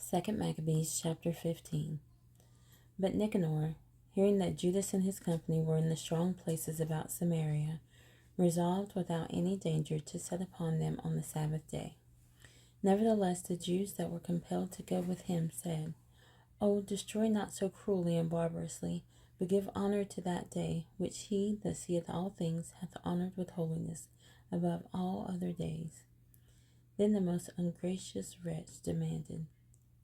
2 Maccabees Chapter 15. But Nicanor, hearing that Judas and his company were in the strong places about Samaria, resolved without any danger to set upon them on the Sabbath day. Nevertheless, the Jews that were compelled to go with him said, O, destroy not so cruelly and barbarously, but give honor to that day, which he that seeth all things hath honored with holiness, above all other days. Then the most ungracious wretch demanded,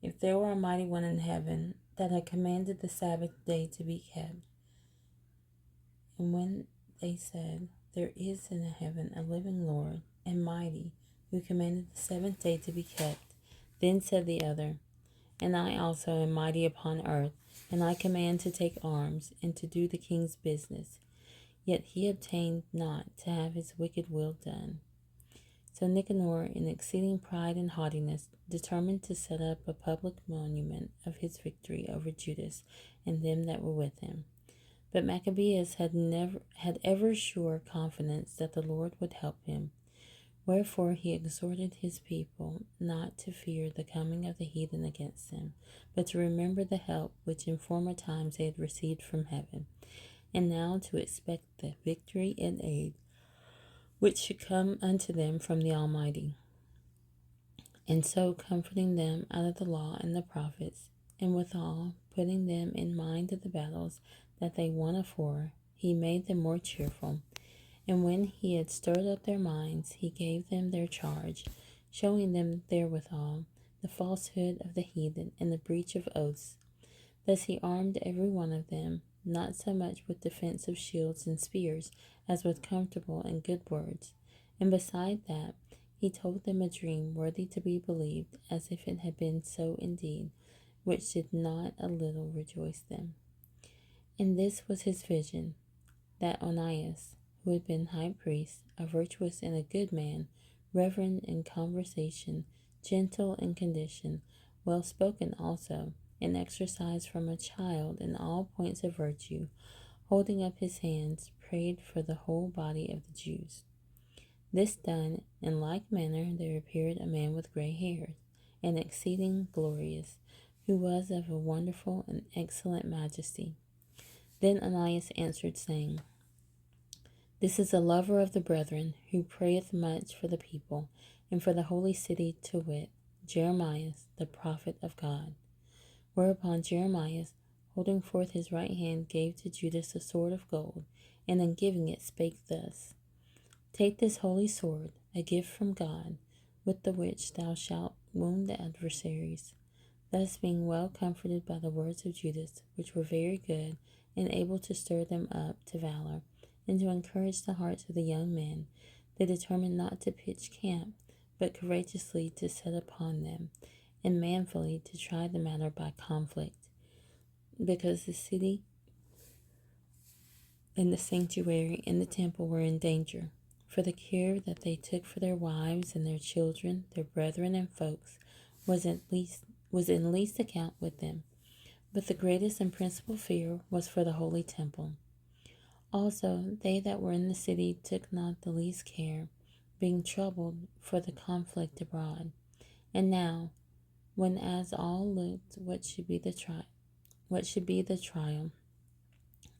if there were a mighty one in heaven that had commanded the Sabbath day to be kept. And when they said, there is in heaven a living Lord, and mighty, who commanded the seventh day to be kept, then said the other, and I also am mighty upon earth, and I command to take arms, and to do the king's business. Yet he obtained not to have his wicked will done. So Nicanor, in exceeding pride and haughtiness, determined to set up a public monument of his victory over Judas and them that were with him. But Maccabeus had ever sure confidence that the Lord would help him. Wherefore he exhorted his people not to fear the coming of the heathen against them, but to remember the help which in former times they had received from heaven, and now to expect the victory and aid which should come unto them from the Almighty. And so comforting them out of the law and the prophets, and withal putting them in mind of the battles that they won afore, he made them more cheerful. And when he had stirred up their minds, he gave them their charge, showing them therewithal the falsehood of the heathen and the breach of oaths. Thus he armed every one of them, not so much with defensive shields and spears, as with comfortable and good words. And beside that, he told them a dream worthy to be believed, as if it had been so indeed, which did not a little rejoice them. And this was his vision, that Onias, who had been high priest, a virtuous and a good man, reverend in conversation, gentle in condition, well spoken also, and exercised from a child in all points of virtue, holding up his hands, prayed for the whole body of the Jews. This done, in like manner there appeared a man with gray hairs, and exceeding glorious, who was of a wonderful and excellent majesty. Then Onias answered, saying, This is a lover of the brethren, who prayeth much for the people, and for the holy city, to wit, Jeremiah, the prophet of God. Whereupon Jeremiah, holding forth his right hand, gave to Judas a sword of gold, and in giving it spake thus, Take this holy sword, a gift from God, with the which thou shalt wound the adversaries. Thus being well comforted by the words of Judas, which were very good, and able to stir them up to valor, and to encourage the hearts of the young men, they determined not to pitch camp, but courageously to set upon them, and manfully to try the matter by conflict, because the city and the sanctuary and the temple were in danger. For the care that they took for their wives and their children, their brethren and folks, was in least account with them. But the greatest and principal fear was for the holy temple. Also they that were in the city took not the least care, being troubled for the conflict abroad. And now, when as all looked what should be the trial,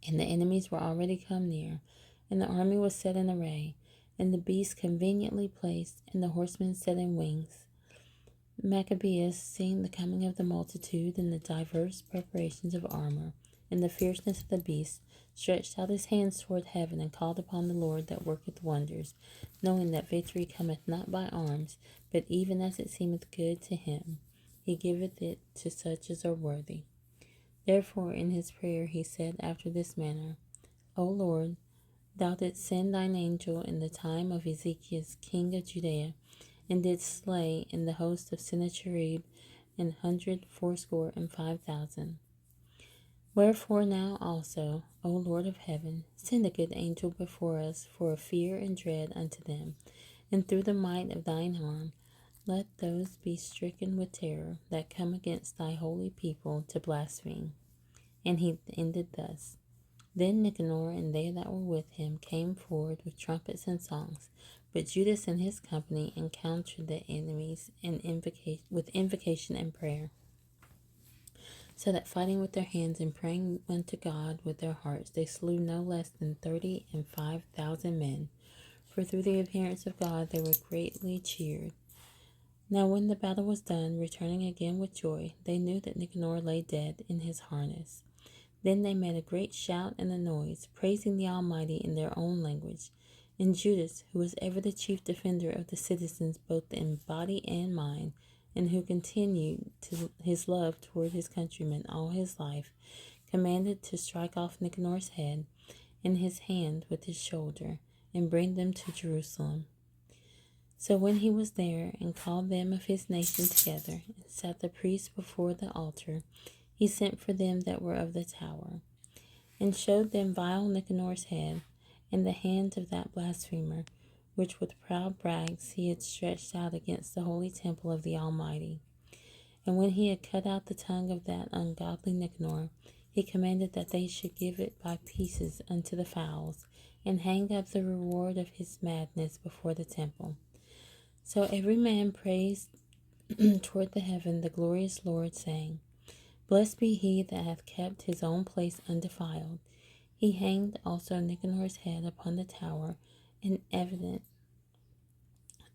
and the enemies were already come near, and the army was set in array, and the beasts conveniently placed, and the horsemen set in wings, Maccabeus, seeing the coming of the multitude, and the diverse preparations of armor, and the fierceness of the beasts, stretched out his hands toward heaven, and called upon the Lord that worketh wonders, knowing that victory cometh not by arms, but even as it seemeth good to him. He giveth it to such as are worthy. Therefore in his prayer he said after this manner, O Lord, thou didst send thine angel in the time of Ezekias king of Judea, and didst slay in the host of Sennacherib 185,000. Wherefore now also, O Lord of heaven, send a good angel before us for a fear and dread unto them, and through the might of thine arm let those be stricken with terror that come against thy holy people to blaspheme. And he ended thus. Then Nicanor and they that were with him came forward with trumpets and songs, but Judas and his company encountered the enemies with invocation and prayer. So that fighting with their hands and praying unto God with their hearts, they slew no less than 35,000 men. For through the appearance of God they were greatly cheered. Now when the battle was done, returning again with joy, they knew that Nicanor lay dead in his harness. Then they made a great shout and a noise, praising the Almighty in their own language. And Judas, who was ever the chief defender of the citizens both in body and mind, and who continued to his love toward his countrymen all his life, commanded to strike off Nicanor's head and his hand with his shoulder, and bring them to Jerusalem. So when he was there, and called them of his nation together, and sat the priests before the altar, he sent for them that were of the tower, and showed them vile Nicanor's head, and the hand of that blasphemer, which with proud brags he had stretched out against the holy temple of the Almighty. And when he had cut out the tongue of that ungodly Nicanor, he commanded that they should give it by pieces unto the fowls, and hang up the reward of his madness before the temple. So every man praised toward the heaven the glorious Lord, saying, Blessed be he that hath kept his own place undefiled. He hanged also Nicanor's head upon the tower, an evident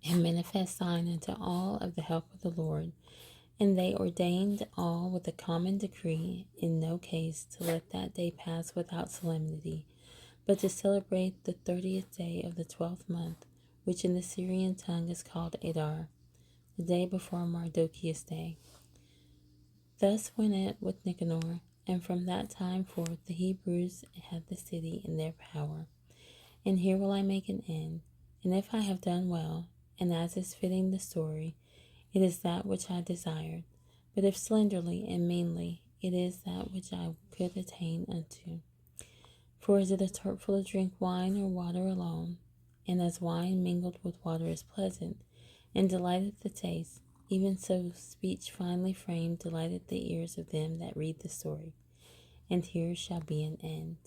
and manifest sign unto all of the help of the Lord. And they ordained all with a common decree in no case to let that day pass without solemnity, but to celebrate the 30th day of the 12th month, which in the Syrian tongue is called Adar, the day before Mardochio's day. Thus went it with Nicanor, and from that time forth the Hebrews had the city in their power. And here will I make an end. And if I have done well, and as is fitting the story, it is that which I desired. But if slenderly and meanly, it is that which I could attain unto. For is it hurtful to drink wine or water alone? And as wine mingled with water is pleasant, and delighteth the taste, even so speech finely framed delighteth the ears of them that read the story. And here shall be an end.